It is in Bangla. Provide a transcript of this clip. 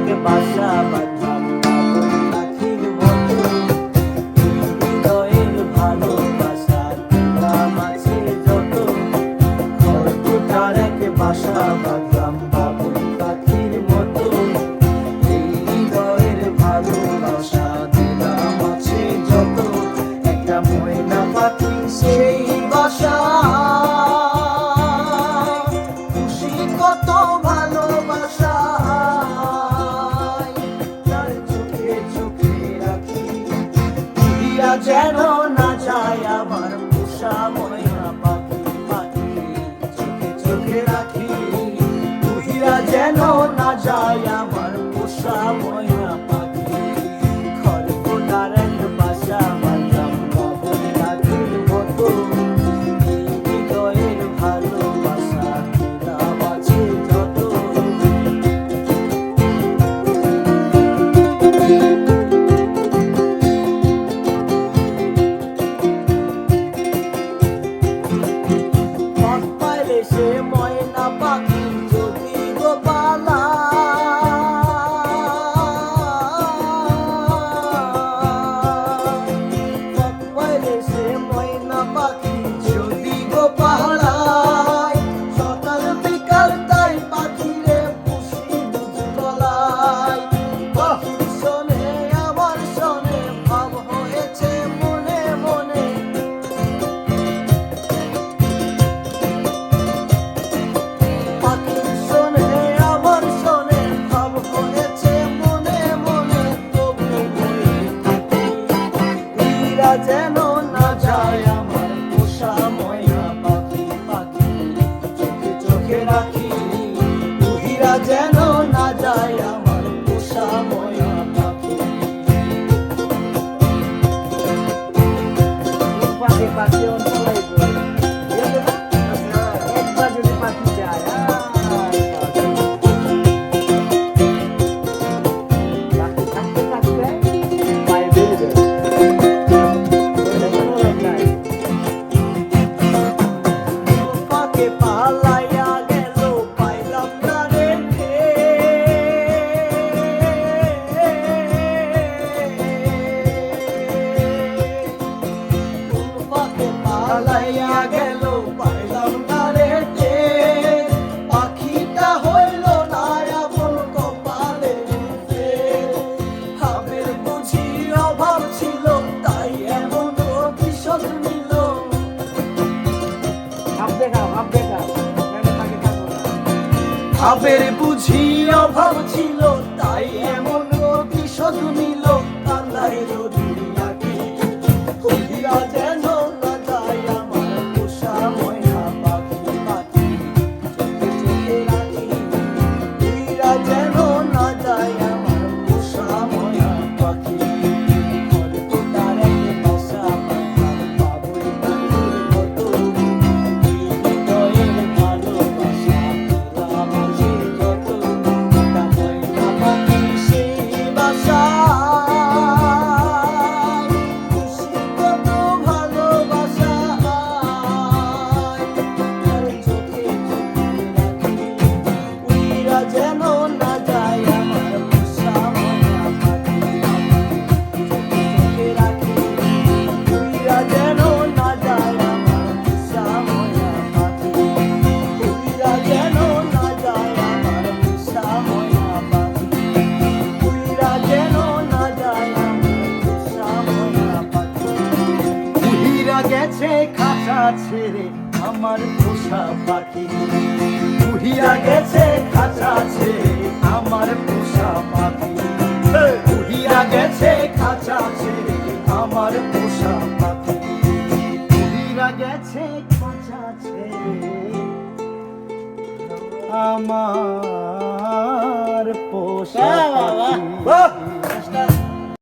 এক বাসা বাঁধলাম বাবুই পাখির মতো, হৃদয়ের ভালোবাসা দিলাম আছে যত, খড়কুটার এক বাসা বাঁধলাম বাবুই পাখির মতো, হৃদয়ের ভালোবাসা দিলাম আছে যত, একটা ময়না পাখি সেই বাসা, খুশি কত ভালোবাসা, তার চোখে চোখে রাখি, উড়িয়া যেন না যায় আমার পোষা ময়না পাখি, পাখি চোখে চোখে রাখি, উড়িয়া যেন না যায় আমার পোষা ময়না পাখি, খড়কুটার এক বাসা বাঁধলাম বাবুই পাখির মতো, হৃদয়ের ভালোবাসা দিলাম আছে যত। পথ পাইলে সে ময়না পাখি যদি গো পালায়, পথ পাইলে সে ময়না পাখি যদি গো পালায়, সকাল বিকাল তাই পাখিরে পুষি দুধ গলায়, পাখির শোনে আমার শোনে ভাব হয়েছে মনে মনে, পাখির শোনে আমার শোনে ভাব হয়েছে মনে মনে, তবু বলে থাকি উড়িয়া যেন না যায় আমার পোষা ময়না পাখি, পাখি চোখে চোখে রাখি, উড়িয়া যেন না যায় আমার পোষা ময়না পাখি। পাখি পাখি অঞ্চলাই একবার যদি পাখি যায় পাখি থাকতে থাকতে পায়ে বেড়ে যায়, পাখি পালাইয়া গেল পাইলাম না রে, পাখি পালাইয়া গেল পাইলাম না রে, পাখিটা হইল না আপন কপালে, ভাবের বুঝি অভাব ছিল তাই এমন ভীষণ নিল, ভাবের বুঝি অভাব ছিল তাই এমন ভীষণ নিল, কান্দাইল দুনিয়াকে উড়িয়া যেন না যায় আমার পোষা ময়না পাখি, পাখি চোখে চোখে রাখি, উড়িয়া যেন না যায় আমার পোষা ময়না পাখি, খড়কুটার এক বাসা বাঁধলাম বাবুই পাখির মতো, হৃদয়ের ভালোবাসা দিলাম আছে যত, একটা ময়না পাখি সেই বাসা, খুশি কত ভালোবাসা, তার চোখে চোখে রাখি, উড়িয়া যেন না যায় আমার পোষা ময়না পাখি, চোখে চোখে রাখি, উড়িয়া যেন না যায় আমার পোষা ময়না পাখি, উড়িয়া যেন না যায় আমার পোষা ময়না পাখি, উড়িয়া যেন না যায় আমার পোষা ময়না পাখি, উড়িয়া গেছে খাঁচা ছেড়ে আমার পোষা পাখি, উড়িয়া গেছে খাঁচা ছেড়ে আমার পোষা পাখি, উড়িয়া গেছে খাঁচা ছেড়ে আমার পোষা পাখি, উড়িয়া গেছে খাঁচা ছেড়ে আমার পোষা পাখি।